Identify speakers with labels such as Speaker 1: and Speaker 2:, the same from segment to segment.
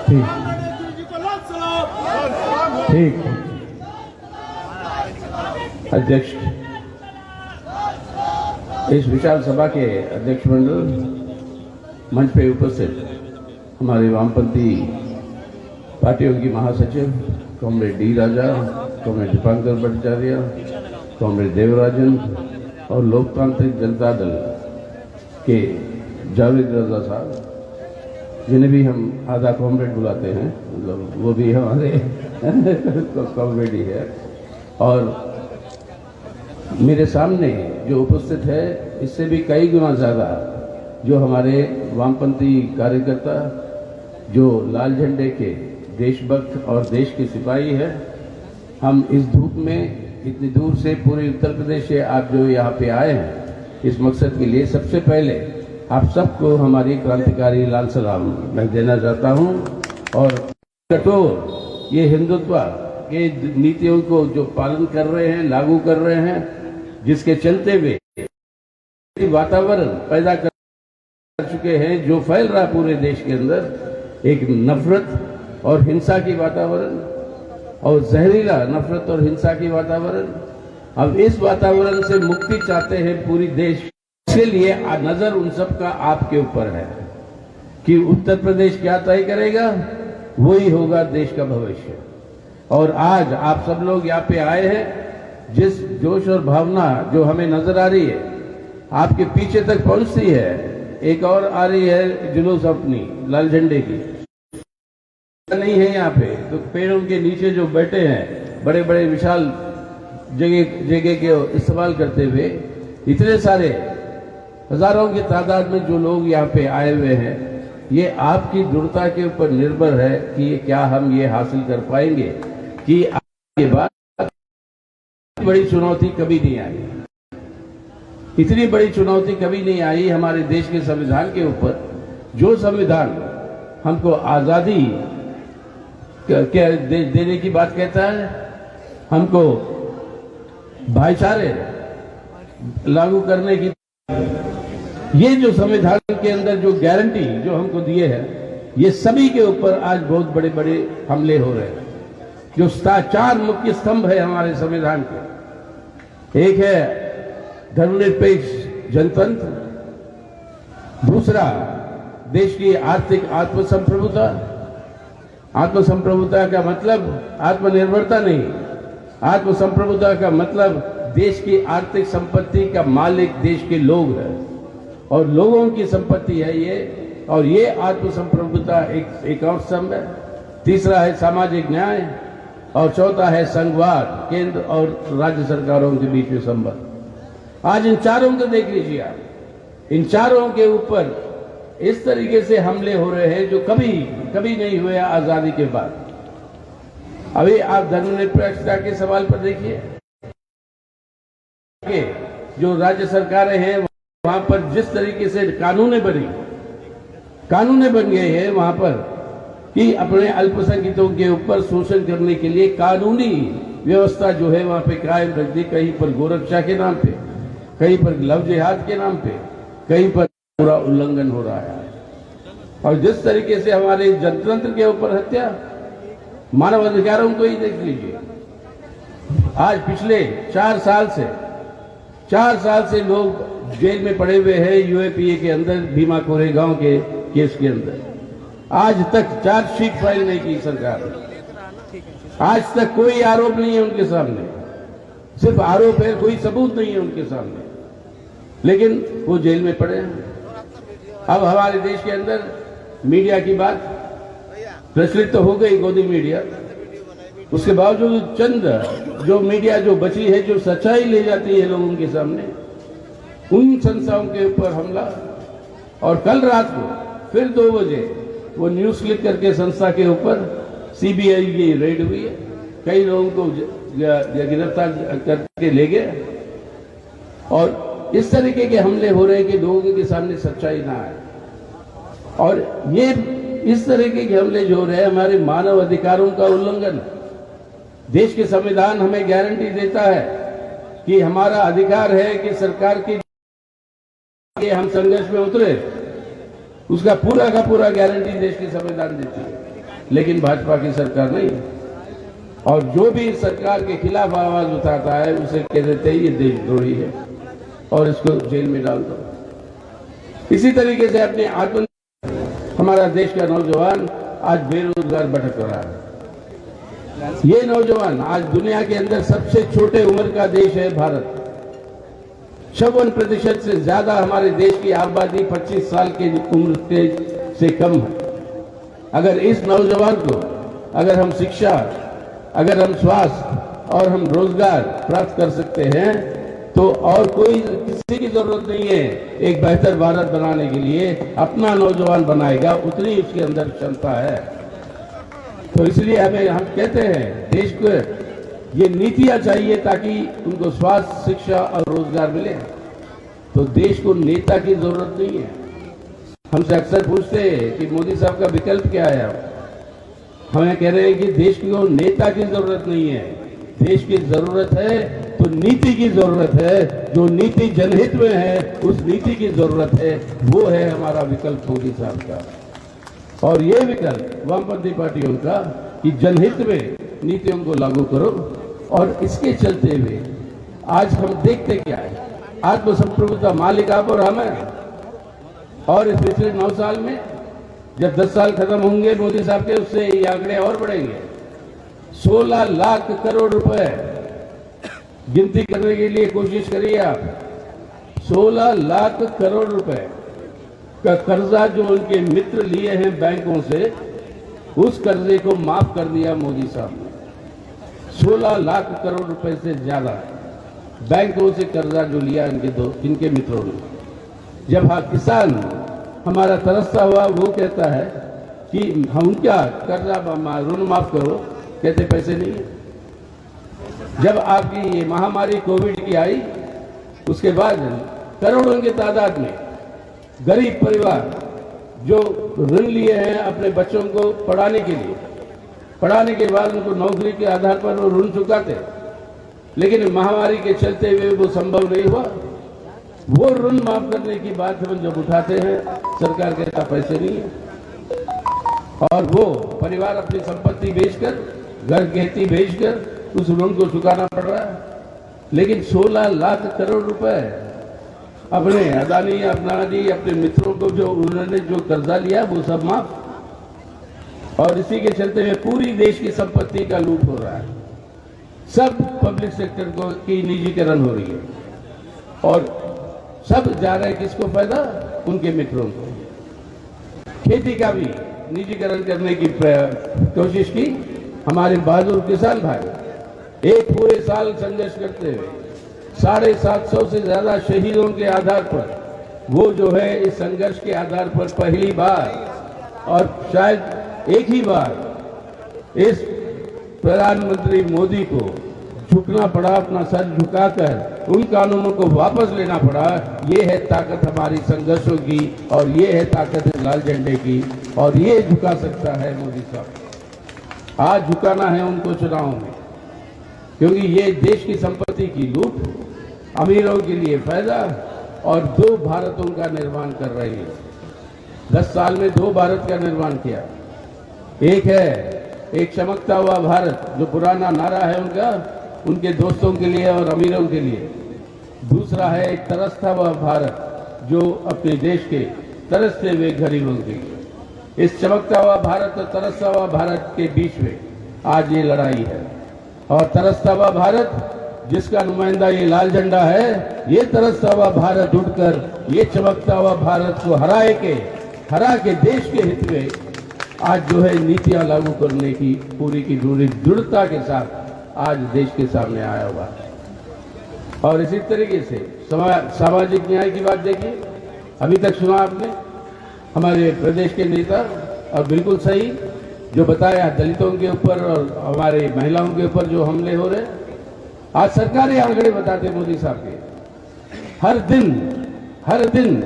Speaker 1: ठीक ठीक। अध्यक्ष, इस विशाल सभा के अध्यक्ष मंडल, मंच पे उपस्थित हमारे वामपंथी पार्टियों की महासचिव कॉमरेड डी राजा, कॉमरेड दीपांकर भट्टाचार्य, कॉमरेड देवराजन और लोकतांत्रिक जनता दल के जावेद रजा साहब, जिन्हें भी हम आधा कॉमरेड बुलाते हैं, मतलब वो भी हमारे कॉमरेड ही है। और मेरे सामने जो उपस्थित है, इससे भी कई गुना ज़्यादा जो हमारे वामपंथी कार्यकर्ता, जो लाल झंडे के देशभक्त और देश के सिपाही हैं। हम इस धूप में इतनी दूर से पूरे उत्तर प्रदेश से आप जो यहाँ पे आए हैं इस मकसद के लिए, सबसे पहले आप सबको हमारी क्रांतिकारी लाल सलाम मैं देना चाहता हूँ। और कठोर ये हिंदुत्व के नीतियों को जो पालन कर रहे हैं, लागू कर रहे हैं, जिसके चलते हुए वातावरण पैदा कर चुके हैं जो फैल रहा पूरे देश के अंदर, एक नफरत और हिंसा की वातावरण और जहरीला नफरत और हिंसा की वातावरण। अब इस वातावरण से मुक्ति चाहते हैं पूरी देश। इसके लिए नजर उन सब का आपके ऊपर है कि उत्तर प्रदेश क्या तय करेगा, वही होगा देश का भविष्य। और आज आप सब लोग यहाँ पे आए हैं, जिस जोश और भावना जो हमें नजर आ रही है आपके पीछे तक पहुंचती है। एक और आ रही है जुलूस अपनी लाल झंडे की, नहीं है यहाँ पे तो पेड़ों के नीचे जो बैठे हैं, बड़े बड़े विशाल जगह के इस्तेमाल करते हुए, इतने सारे हजारों की तादाद में जो लोग यहाँ पे आए हुए हैं, ये आपकी दृढ़ता के ऊपर निर्भर है कि क्या हम ये हासिल कर पाएंगे कि आपके बाद बड़ी चुनौती कभी नहीं आई। इतनी बड़ी चुनौती कभी नहीं आई हमारे देश के संविधान के ऊपर। जो संविधान हमको आजादी देने की बात कहता है, हमको भाईचारे लागू करने की, ये जो संविधान के अंदर जो गारंटी जो हमको दिए हैं, ये सभी के ऊपर आज बहुत बड़े बड़े हमले हो रहे हैं। जो 4 मुख्य स्तंभ है हमारे संविधान के, एक है धर्मनिरपेक्ष जनतंत्र, दूसरा देश की आर्थिक आत्मसंप्रभुता। आत्मसंप्रभुता का मतलब आत्मनिर्भरता नहीं, आत्मसंप्रभुता का मतलब देश की आर्थिक संपत्ति का मालिक देश के लोग हैं और लोगों की संपत्ति है ये। और ये आत्मसंप्रभुता एक और स्तंभ है। तीसरा है सामाजिक न्याय और चौथा है संघवाद, केंद्र और राज्य सरकारों के बीच में संबंध। आज इन चारों को देख लीजिए आप, इन चारों के ऊपर इस तरीके से हमले हो रहे हैं जो कभी नहीं हुए आजादी के बाद। अभी आप धर्मनिरपेक्षता के सवाल पर देखिए, जो राज्य सरकारें हैं वहां पर जिस तरीके से कानूनें बन गए हैं वहां पर कि अपने अल्पसंख्यकों के ऊपर शोषण करने के लिए कानूनी व्यवस्था जो है वहां पे कायम रख दी। कहीं पर गोरक्षा के नाम पे, कहीं पर लव जिहाद के नाम पे, कहीं पर पूरा उल्लंघन हो रहा है। और जिस तरीके से हमारे जनतंत्र के ऊपर हत्या, मानव अधिकारों को ही देख लीजिए। आज पिछले 4 साल से लोग जेल में पड़े हुए हैं यूएपीए के अंदर, भीमा कोरेगांव के केस के अंदर। आज तक चार्जशीट फाइल नहीं की सरकार ने। आज तक कोई आरोप नहीं है उनके सामने, सिर्फ आरोप है, कोई सबूत नहीं है उनके सामने, लेकिन वो जेल में पड़े हैं। अब हमारे देश के अंदर मीडिया की बात प्रचलित तो हो गई, गोदी मीडिया। उसके बावजूद चंद जो मीडिया जो बची है, जो सच्चाई ले जाती है लोगों के सामने, उन संस्थाओं के ऊपर हमला। और कल रात को फिर 2 बजे वो न्यूज क्लिक करके संस्था के ऊपर सीबीआई की रेड हुई है। कई लोगों को गिरफ्तार करके ले गए। और इस तरीके के हमले हो रहे हैं कि लोगों के सामने सच्चाई ना आए। और ये इस तरीके के हमले जो हो रहे हैं हमारे मानव अधिकारों का उल्लंघन। देश के संविधान हमें गारंटी देता है कि हमारा अधिकार है कि सरकार की हम संघर्ष में उतरे, उसका पूरा का पूरा गारंटी देश के संविधान देती है। लेकिन भाजपा की सरकार नहीं। और जो भी सरकार के खिलाफ आवाज उठाता है उसे कह देते हैं ये देशद्रोही है और इसको जेल में डाल दो। इसी तरीके से अपने आत्म हमारा देश का नौजवान आज बेरोजगार भटक रहा है। ये नौजवान आज दुनिया के अंदर सबसे छोटे उम्र का देश है भारत। 56% से ज्यादा हमारे देश की आबादी 25 साल की उम्र के से कम है। अगर इस नौजवान को अगर हम शिक्षा, अगर हम स्वास्थ्य और हम रोजगार प्राप्त कर सकते हैं तो और कोई किसी की जरूरत नहीं है एक बेहतर भारत बनाने के लिए। अपना नौजवान बनाएगा, उतनी उसके अंदर क्षमता है। तो इसलिए हम कहते हैं देश को ये नीतियां चाहिए ताकि उनको स्वास्थ्य, शिक्षा और रोजगार मिले। तो देश को नेता की जरूरत नहीं है। हमसे अक्सर पूछते हैं कि मोदी साहब का विकल्प क्या है। हमें कह रहे हैं कि देश को नेता की जरूरत नहीं है, देश की जरूरत है तो नीति की जरूरत है। जो नीति जनहित में है उस नीति की जरूरत है, वो है हमारा विकल्प मोदी साहब का। और ये विकल्प वामपंथी पार्टियों का कि जनहित में नीतियों को लागू करो। और इसके चलते हुए आज हम देखते क्या है, आत्मसंप्रभुता मालिक आप और हम हैं। और इस पिछले 9 साल में जब 10 साल खत्म होंगे मोदी साहब के, उससे ये आंकड़े और बढ़ेंगे। 16 लाख करोड़ रुपए गिनती करने के लिए कोशिश करिए आप। 16 लाख करोड़ रुपए का कर्जा जो उनके मित्र लिए हैं बैंकों से, उस कर्जे को माफ कर दिया मोदी साहब ने। 16 लाख करोड़ रुपए से ज्यादा बैंकों से कर्जा जो लिया इनके मित्रों ने। जब किसान हमारा तरसता हुआ वो कहता है कि हम क्या कर्जा ऋण माफ करो, कहते पैसे नहीं है। जब आपकी ये महामारी कोविड की आई, उसके बाद करोड़ों की तादाद में गरीब परिवार जो ऋण लिए हैं अपने बच्चों को पढ़ाने के लिए, पढ़ाने के बाद उनको नौकरी के आधार पर वो ऋण चुकाते, लेकिन महामारी के चलते हुए वो संभव नहीं हुआ। वो ऋण माफ करने की बात हम जब उठाते हैं, सरकार कहता पैसे नहीं है। और वो परिवार अपनी संपत्ति बेचकर, घर खेती बेचकर उस ऋण को चुकाना पड़ रहा है। लेकिन 16 लाख करोड़ रुपए अपने अदानी, अपने मित्रों को जो उन्होंने जो कर्जा लिया वो सब माफ। और इसी के चलते हुए पूरी देश की संपत्ति का लूट हो रहा है। सब पब्लिक सेक्टर को की निजीकरण हो रही है और सब जा रहे हैं किसको फायदा, उनके मित्रों को। खेती का भी निजीकरण करने की कोशिश की हमारे बहादुर किसान भाई। एक पूरे साल संघर्ष करते हुए 750 से ज्यादा शहीदों के आधार पर वो जो है इस संघर्ष के आधार पर पहली बार और शायद एक ही बार इस प्रधानमंत्री मोदी को झुकना पड़ा, अपना सर झुकाकर उन कानूनों को वापस लेना पड़ा। ये है ताकत हमारी संघर्षों की और ये है ताकत लाल झंडे की। और ये झुका सकता है मोदी साहब। आज झुकाना है उनको चुनाव में, क्योंकि ये देश की संपत्ति की लूट, अमीरों के लिए फायदा और 2 भारतों का निर्माण कर रही है। 10 साल में 2 भारत का निर्माण किया। एक है एक चमकता हुआ भारत जो पुराना नारा है उनका, उनके दोस्तों के लिए और अमीरों के लिए। दूसरा है एक तरसता हुआ भारत जो अपने देश के तरसते हुए गरीबों के लिए। इस चमकता हुआ भारत और तरसता हुआ भारत के बीच में आज ये लड़ाई है। और तरसता हुआ भारत जिसका नुमाइंदा ये लाल झंडा है, ये तरसता हुआ भारत उठकर ये चमकता हुआ भारत को हरा के देश के हित में आज जो है नीतियां लागू करने की पूरी की पूरी दृढ़ता के साथ आज देश के सामने आया हुआ है। और इसी तरीके से सामाजिक न्याय की बात देखिए, अभी तक सुना आपने हमारे प्रदेश के नेता, और बिल्कुल सही जो बताया दलितों के ऊपर और हमारे महिलाओं के ऊपर जो हमले हो रहे। आज सरकारी आंकड़े बताते मोदी साहब के, हर दिन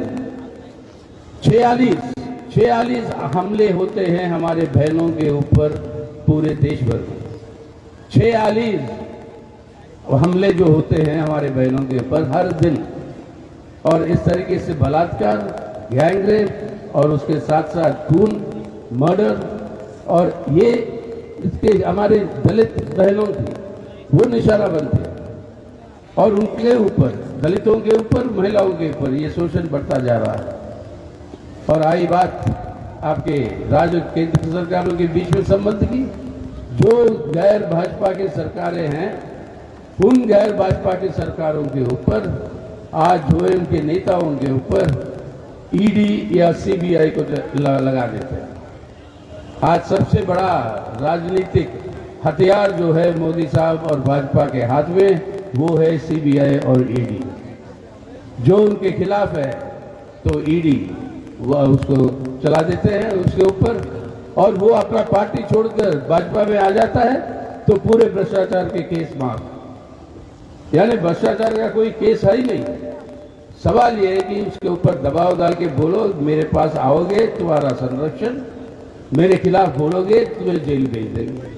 Speaker 1: 46 हमले होते हैं हमारे बहनों के ऊपर पूरे देश भर में। 46 हमले जो होते हैं हमारे बहनों के ऊपर हर दिन। और इस तरीके से बलात्कार, गैंगरेप और उसके साथ साथ खून, मर्डर और ये इसके हमारे दलित बहनों की वो निशाना बनते और उनके ऊपर, दलितों के ऊपर, महिलाओं के ऊपर ये शोषण बढ़ता जा रहा है। और आई बात आपके राज्य केंद्र सरकारों के बीच में संबंध की, जो गैर भाजपा की सरकारें हैं उन गैर भाजपा की सरकारों के ऊपर आज जो उनके नेताओं के ऊपर ईडी या सीबीआई को लगा देते हैं। आज सबसे बड़ा राजनीतिक हथियार जो है मोदी साहब और भाजपा के हाथ में वो है सीबीआई और ईडी। जो उनके खिलाफ है तो ईडी वह उसको चला देते हैं उसके ऊपर, और वो अपना पार्टी छोड़कर भाजपा में आ जाता है तो पूरे भ्रष्टाचार के केस माफ। यानी भ्रष्टाचार का कोई केस है ही नहीं। सवाल ये है कि उसके ऊपर दबाव डाल के बोलो मेरे पास आओगे तुम्हारा संरक्षण, मेरे खिलाफ बोलोगे तुम्हें जेल भेज देंगे।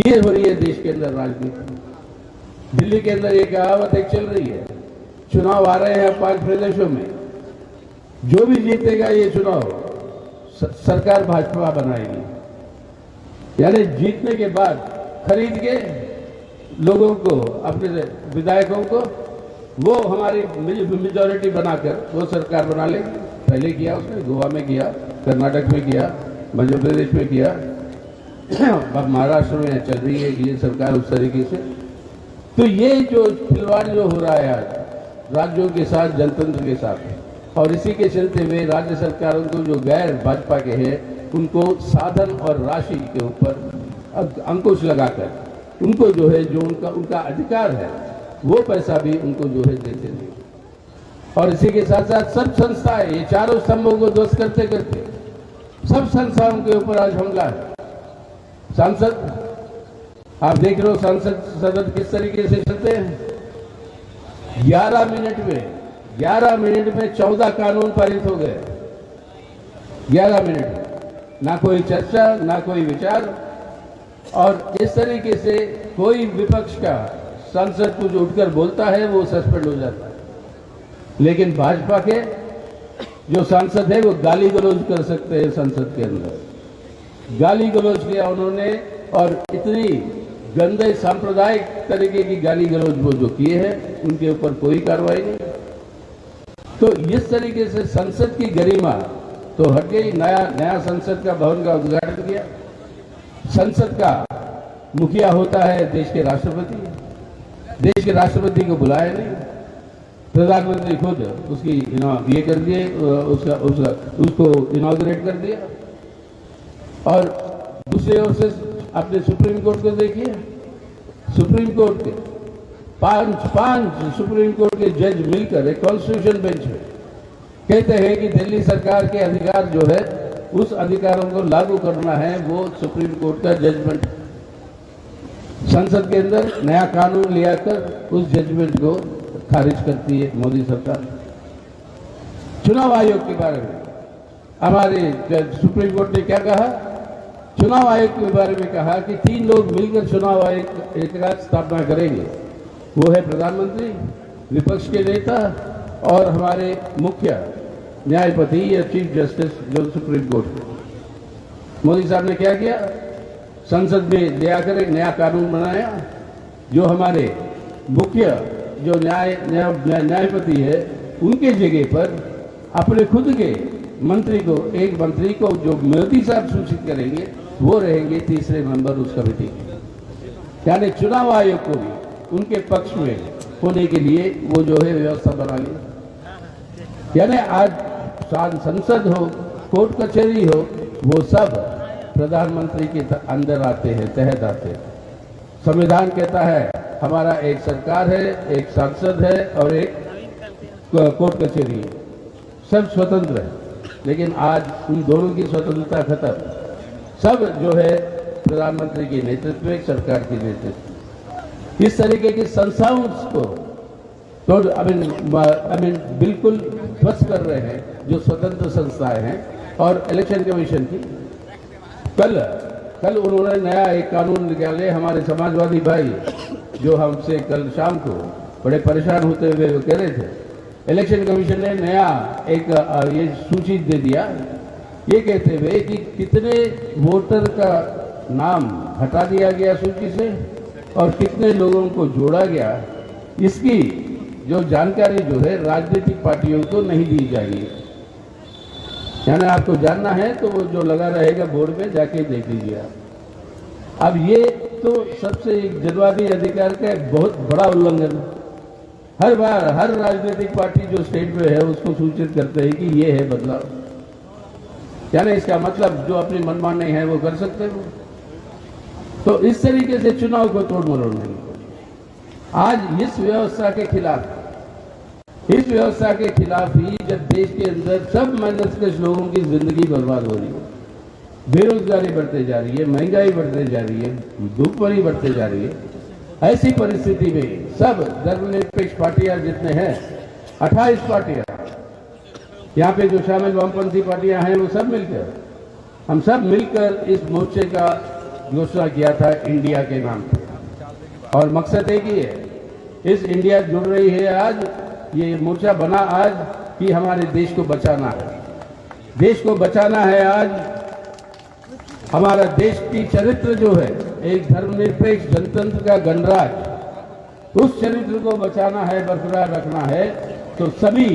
Speaker 1: ये हो रही है देश के अंदर राजनीति। दिल्ली के अंदर एक कहावत एक चल रही है, चुनाव आ रहे हैं 5 प्रदेशों में, जो भी जीतेगा ये चुनाव सरकार भाजपा बनाएगी। यानी जीतने के बाद खरीद के लोगों को, अपने विधायकों को वो हमारी मेजॉरिटी बनाकर वो सरकार बना लेगी। पहले किया उसने, गोवा में किया, कर्नाटक में किया, मध्य प्रदेश में किया, अब महाराष्ट्र में चल रही है ये सरकार उस तरीके से। तो ये जो खिलवाड़ जो हो रहा है आज राज्यों के साथ, जनतंत्र के साथ, और इसी के चलते हुए राज्य सरकारों को जो गैर भाजपा के हैं उनको साधन और राशि के ऊपर अंकुश लगाकर उनको जो है जो उनका अधिकार है वो पैसा भी उनको जो है देते नहीं। और इसी के साथ साथ सब संस्थाएं, ये चारों स्तंभों को ध्वस्त करते करते सब संस्थाओं के ऊपर आज हमला है। सांसद आप देख रहे हो, सांसद सदन किस तरीके से चलते हैं। 11 मिनट में 14 कानून पारित हो गए। 11 मिनट में ना कोई चर्चा, ना कोई विचार, और इस तरीके से कोई विपक्ष का सांसद कुछ उठकर बोलता है वो सस्पेंड हो जाता है। लेकिन भाजपा के जो सांसद है वो गाली गलौज कर सकते हैं। संसद के अंदर गाली गलौज किया उन्होंने, और इतनी गंदे सांप्रदायिक तरीके की गाली गलौज वो जो किए हैं उनके ऊपर कोई कार्रवाई नहीं। तो इस तरीके से संसद की गरिमा तो हट गई। नया संसद का भवन का उद्घाटन किया। संसद का मुखिया होता है देश के राष्ट्रपति। देश के राष्ट्रपति को बुलाया नहीं, प्रधानमंत्री खुद उसकी ये कर दिए, उसको इनॉग्रेट कर दिया। और दूसरी ओर से अपने सुप्रीम कोर्ट को देखिए, सुप्रीम कोर्ट के पांच सुप्रीम कोर्ट के जज मिलकर एक कॉन्स्टिट्यूशन बेंच में कहते हैं कि दिल्ली सरकार के अधिकार जो है उस अधिकारों को लागू करना है वो सुप्रीम कोर्ट का जजमेंट। संसद के अंदर नया कानून ले आकर उस जजमेंट को खारिज करती है मोदी सरकार। चुनाव आयोग के बारे में हमारे सुप्रीम कोर्ट ने क्या कहा? चुनाव आयोग के बारे में कहा कि 3 लोग मिलकर चुनाव आयोग का स्थापना करेंगे। वो है प्रधानमंत्री, विपक्ष के नेता और हमारे मुख्य न्यायपति या चीफ जस्टिस जो सुप्रीम कोर्ट के। मोदी साहब ने क्या किया? संसद में ले आकर एक नया कानून बनाया जो हमारे मुख्य जो न्यायपति है उनके जगह पर अपने खुद के मंत्री को, एक मंत्री को जो मोदी साहब सूचित करेंगे वो रहेंगे तीसरे मेंबर उस कमेटी के। यानी चुनाव आयोग को भी उनके पक्ष में होने के लिए वो जो है व्यवस्था बना ली। यानी आज संसद हो, कोर्ट कचहरी हो, वो सब प्रधानमंत्री के अंदर आते हैं, तहत आते हैं। संविधान कहता है हमारा एक सरकार है, एक सांसद है और एक कोर्ट कचहरी है, सब स्वतंत्र है। लेकिन आज उन दोनों की स्वतंत्रता खत्म। सब जो है प्रधानमंत्री के नेतृत्व में, सरकार के नेतृत्व। इस तरीके की संस्थाओं को तो बिल्कुल ध्वस्त कर रहे हैं जो स्वतंत्र संस्थाएं हैं। और इलेक्शन कमीशन की कल उन्होंने नया एक कानून निकाले। हमारे समाजवादी भाई जो हमसे कल शाम को बड़े परेशान होते हुए वो कह रहे थे, इलेक्शन कमीशन ने नया एक ये सूची दे दिया ये कहते हुए कि कितने वोटर का नाम हटा दिया गया सूची से और कितने लोगों को जोड़ा गया, इसकी जो जानकारी जो है राजनीतिक पार्टियों को नहीं दी जाएगी। यानी आपको जानना है तो वो जो लगा रहेगा बोर्ड पे जाके देख लीजिए आप। अब ये तो सबसे जनवादी अधिकार का एक बहुत बड़ा उल्लंघन। हर बार हर राजनीतिक पार्टी जो स्टेट में है उसको सूचित करते हैं कि ये है बदलाव। यानी इसका मतलब जो अपनी मनमानी है वो कर सकते हो। तो इस तरीके से चुनाव को तोड़ मरोड़ नहीं। आज इस व्यवस्था के खिलाफ ही जब देश के अंदर सब मध्यस्थ लोगों की जिंदगी बर्बाद हो रही है, बेरोजगारी बढ़ते जा रही है, महंगाई बढ़ते जा रही है, भूखमरी बढ़ते जा रही है, ऐसी परिस्थिति में सब धर्मनिरपेक्ष पार्टियां जितने हैं 28 पार्टियां यहाँ पे जो शामिल वामपंथी पार्टियां हैं वो हम सब मिलकर इस मोर्चे का घोषणा किया था इंडिया के नाम पे। और मकसद एक ही है, इस इंडिया जुड़ रही है आज, ये मोर्चा बना आज कि हमारे देश को बचाना है। देश को बचाना है आज। हमारा देश की चरित्र जो है एक धर्मनिरपेक्ष जनतंत्र का गणराज्य, उस चरित्र को बचाना है, बरकरार रखना है। तो सभी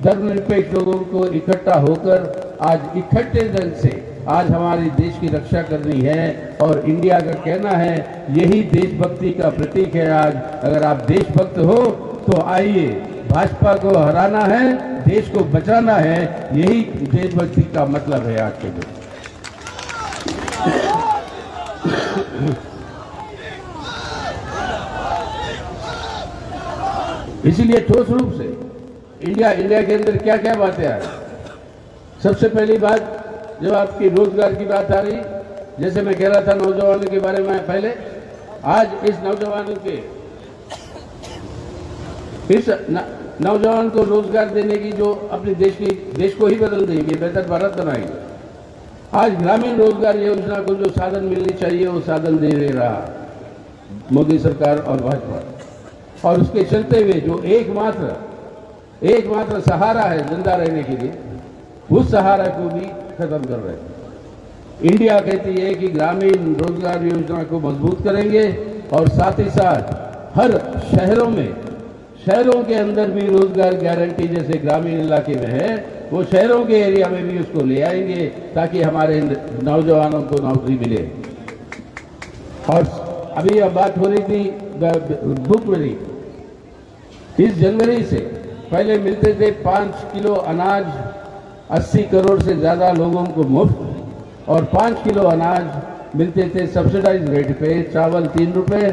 Speaker 1: धर्मनिरपेक्ष लोगों को इकट्ठा होकर आज इकट्ठे ढंग से आज हमारे देश की रक्षा करनी है। और इंडिया का कहना है यही देशभक्ति का प्रतीक है। आज अगर आप देशभक्त हो तो आइए, भाजपा को हराना है, देश को बचाना है, यही देशभक्ति का मतलब है आज के दिन। इसीलिए ठोस रूप से इंडिया के अंदर क्या क्या बातें आ रही। सबसे पहली बात, जब आपकी रोजगार की बात आ रही, जैसे मैं कह रहा था नौजवानों के बारे में पहले, आज इस नौजवान को रोजगार देने की जो अपने देश को ही बदल देंगे, बेहतर भारत बनाएंगे। आज ग्रामीण रोजगार योजना को जो साधन मिलनी चाहिए वो साधन दे रहा मोदी सरकार और भाजपा। और उसके चलते हुए जो एकमात्र सहारा है जिंदा रहने के लिए, उस सहारा को भी खत्म कर रहे हैं। इंडिया कहती है कि ग्रामीण रोजगार योजना को मजबूत करेंगे और साथ ही साथ हर शहरों के अंदर भी रोजगार गारंटी जैसे ग्रामीण इलाके में है, वो शहरों के एरिया में भी उसको ले आएंगे ताकि हमारे नौजवानों को नौकरी मिले। और अभी अब बात हो रही थी भुखमरी। इस जनवरी से पहले मिलते थे 5 किलो अनाज 80 करोड़ से ज्यादा लोगों को मुफ्त, और 5 किलो अनाज मिलते थे सब्सिडाइज रेट पे। चावल 3 रुपए,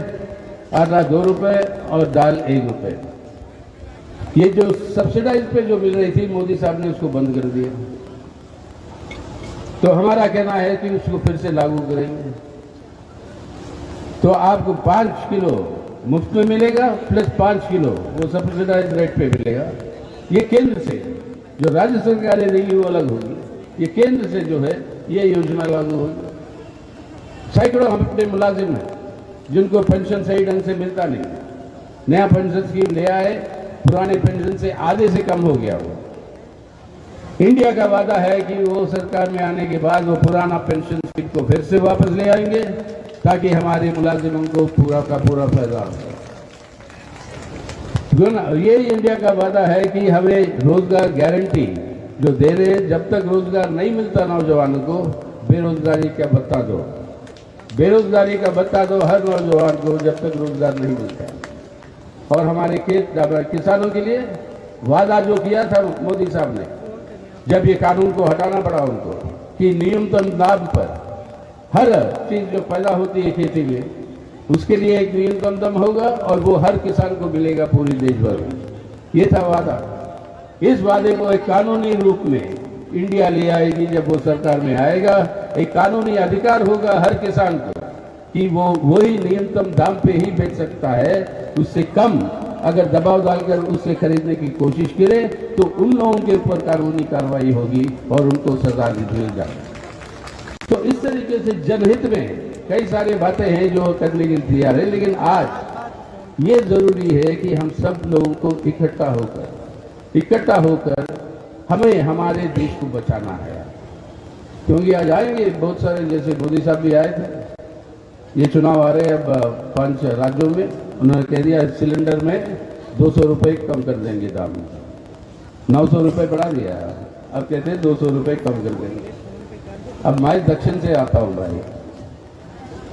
Speaker 1: आटा 2 रुपए और दाल 1 रुपए। ये जो सब्सिडाइज पे जो मिल रही थी, मोदी साहब ने उसको बंद कर दिया। तो हमारा कहना है कि उसको फिर से लागू करेंगे। तो आपको 5 किलो मुफ्त में मिलेगा, प्लस 5 किलो वो सब्सिडाइज रेट पे मिलेगा। ये केंद्र से, जो राज्य सरकारें देंगी वो अलग होगी, ये केंद्र से जो है ये योजना लागू होगी। सैकड़ों हम अपने मुलाजिम हैं जिनको पेंशन सही ढंग से मिलता नहीं, नया पेंशन स्कीम ले आए, पुराने पेंशन से आधे से कम हो गया वो। इंडिया का वादा है कि वो सरकार में आने के बाद वो पुराना पेंशन स्कीम को फिर से वापस ले आएंगे ताकि हमारे मुलाजिमों को पूरा का पूरा फायदा हो। ये इंडिया का वादा है कि हमें रोजगार गारंटी जो दे रहे हैं, जब तक रोजगार नहीं मिलता नौजवानों को, बेरोजगारी का भत्ता दो, बेरोजगारी का भत्ता दो हर नौजवान को जब तक रोजगार नहीं मिलता। और हमारे किसानों के लिए वादा जो किया था मोदी साहब ने, जब ये कानून को हटाना पड़ा उनको कि न्यूनतम दाम पर हर चीज जो पैदा होती है खेती में, उसके लिए एक न्यूनतम दाम होगा और वो हर किसान को मिलेगा पूरी देश भर में। ये था वादा। इस वादे को एक कानूनी रूप में इंडिया ले आएगी। जब वो सरकार में आएगा, एक कानूनी अधिकार होगा हर किसान को कि वो वही न्यूनतम दाम पे ही बेच सकता है। उससे कम अगर दबाव डालकर उससे खरीदने की कोशिश करे तो उन लोगों के ऊपर कानूनी कार्रवाई होगी और उनको सजा दी जाएगी। तो इस तरीके से जनहित में कई सारी बातें हैं जो करने के लिए तैयार है, लेकिन आज ये जरूरी है कि हम सब लोगों को इकट्ठा होकर हमें हमारे देश को बचाना है। क्योंकि आज आएंगे बहुत सारे, जैसे मोदी साहब भी आए थे। ये चुनाव आ रहे हैं अब 5 राज्यों में, उन्होंने कह दिया सिलेंडर में 200 रुपये कम कर देंगे दाम, 900 रुपये बढ़ा दिया, अब कहते हैं 200 रुपये कम कर देंगे। अब मैं दक्षिण से आता हूँ भाई,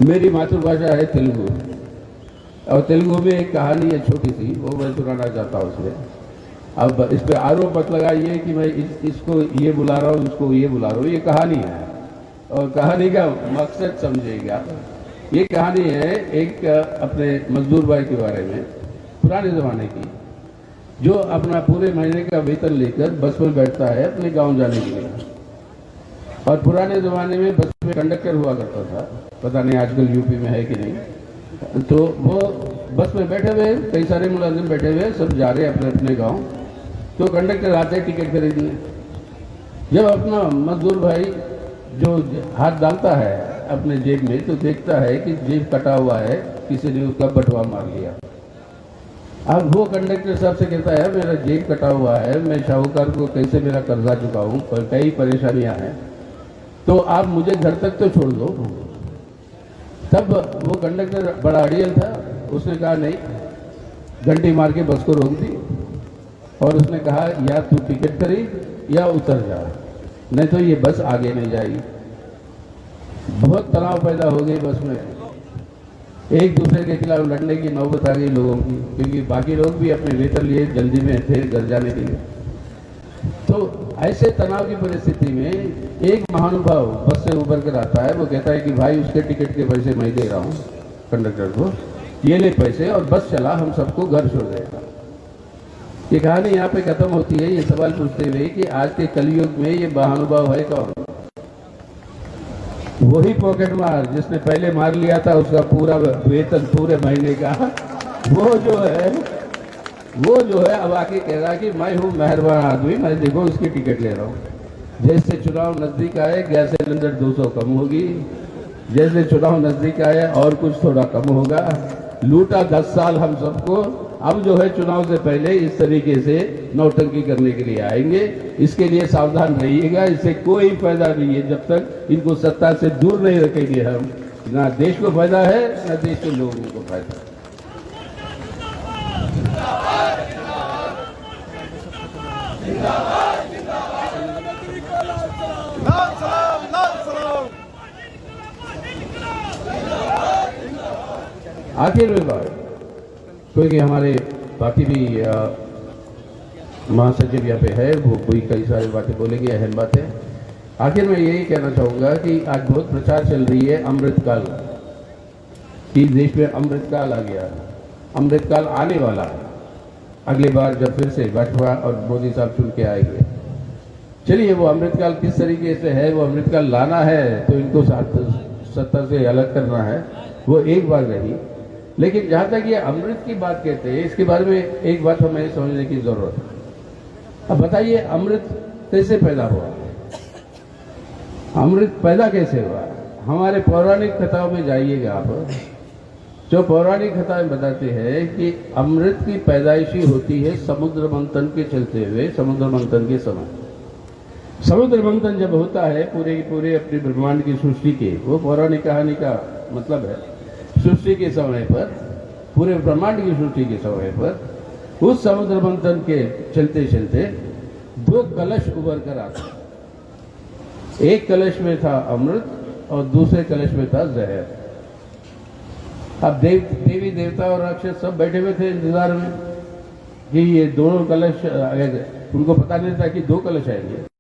Speaker 1: मेरी मातृभाषा है तेलुगु, और तेलुगु में एक कहानी है छोटी सी, वो मैं सुनाना चाहता हूँ उसमें। अब इस पर आरोप मत लगाइए कि मैं इसको ये बुला रहा हूँ, उसको ये बुला रहा हूँ, ये कहानी है और कहानी का मकसद समझिएगा। ये कहानी है एक अपने मजदूर भाई के बारे में, पुराने ज़माने की, जो अपना पूरे महीने का वेतन लेकर बस में बैठता है अपने गांव जाने के लिए। और पुराने ज़माने में बस में कंडक्टर हुआ करता था, पता नहीं आजकल यूपी में है कि नहीं। तो वो बस में बैठे हुए, कई सारे मुलाजिम बैठे हुए, सब जा रहे अपने अपने गांव। तो कंडक्टर आते हैं टिकट खरीदने। जब अपना मजदूर भाई जो हाथ डालता है अपने जेब में, तो देखता है कि जेब कटा हुआ है, किसी ने उसका बटवा मार लिया। अब वो कंडक्टर साहब से कहता है मेरा जेब कटा हुआ है, मैं शाहूकार को कैसे मेरा कर्जा चुकाऊं, पर कई परेशानियां हैं, तो आप मुझे घर तक तो छोड़ दो। तब वो कंडक्टर बड़ा अड़ियल था, उसने कहा नहीं, घंटी मार के बस को रोक दी और उसने कहा या तू टिकट खरीद या उतर जा, नहीं तो ये बस आगे नहीं जाएगी। बहुत तनाव पैदा हो गई बस में, एक दूसरे के खिलाफ लड़ने की नौबत आ गई लोगों की, क्योंकि बाकी लोग भी अपने वेतन लिए जल्दी में थे घर जाने के लिए। तो ऐसे तनाव की परिस्थिति में एक महानुभाव बस से उबर कर आता है, वो कहता है कि भाई उसके टिकट के पैसे मैं दे रहा हूँ कंडक्टर को, ये ले पैसे और बस चला, हम सबको घर छोड़ देगा। ये कहानी यहाँ पे खत्म होती है ये सवाल पूछते हुए कि आज के कलयुग में ये महानुभाव है कौन? वही पॉकेट मार जिसने पहले मार लिया था उसका पूरा वेतन पूरे महीने का, वो जो है अब आके कह रहा है कि मैं हूँ मेहरबान आदमी, मैं देखो उसकी टिकट ले रहा हूँ। जैसे चुनाव नजदीक आए गैस सिलेंडर 200 कम होगी, जैसे चुनाव नजदीक आए और कुछ थोड़ा कम होगा। लूटा 10 साल हम सबको, अब जो है चुनाव से पहले इस तरीके से नौटंकी करने के लिए आएंगे। इसके लिए सावधान रहिएगा, इससे कोई फायदा नहीं है जब तक इनको सत्ता से दूर नहीं रखेंगे हम। ना देश को फायदा है ना देश के लोगों को फायदा है। आखिर में बात, क्योंकि हमारे बाकी भी महासचिव यहाँ पे है, वो कोई कई सारी बातें बोलेंगे, अहम बातें। आखिर में यही कहना चाहूँगा कि आज बहुत प्रचार चल रही है अमृतकाल कि देश में अमृतकाल आ गया, अमृतकाल आने वाला है अगली बार जब फिर से भाजपा और मोदी साहब चुन के आएंगे। चलिए वो अमृतकाल किस तरीके से है, वो अमृतकाल लाना है तो इनको सत्ता से अलग करना है, वो एक बात रही। लेकिन जहाँ तक ये अमृत की बात कहते हैं, इसके बारे में एक बात हमें समझने की जरूरत है। अब बताइए अमृत कैसे पैदा हुआ, अमृत पैदा कैसे हुआ? हमारे पौराणिक कथाओं में जाइएगा आप, जो पौराणिक कथाएं बताते हैं कि अमृत की पैदाइशी होती है समुद्र मंथन के चलते हुए। समुद्र मंथन के समय, समुद्र मंथन जब होता है पूरे की पूरे अपने ब्रह्मांड की सृष्टि के, वो पौराणिक कहानी का मतलब है, सृष्टि के समय पर, पूरे ब्रह्मांड की सृष्टि के समय पर, उस समुद्र मंथन के चलते चलते 2 कलश उभर कर आते। एक कलश में था अमृत और दूसरे कलश में था जहर। अब देवी देवता और राक्षस सब बैठे हुए थे इंतजार में कि ये दोनों कलश, उनको पता नहीं था कि 2 कलश आएंगे।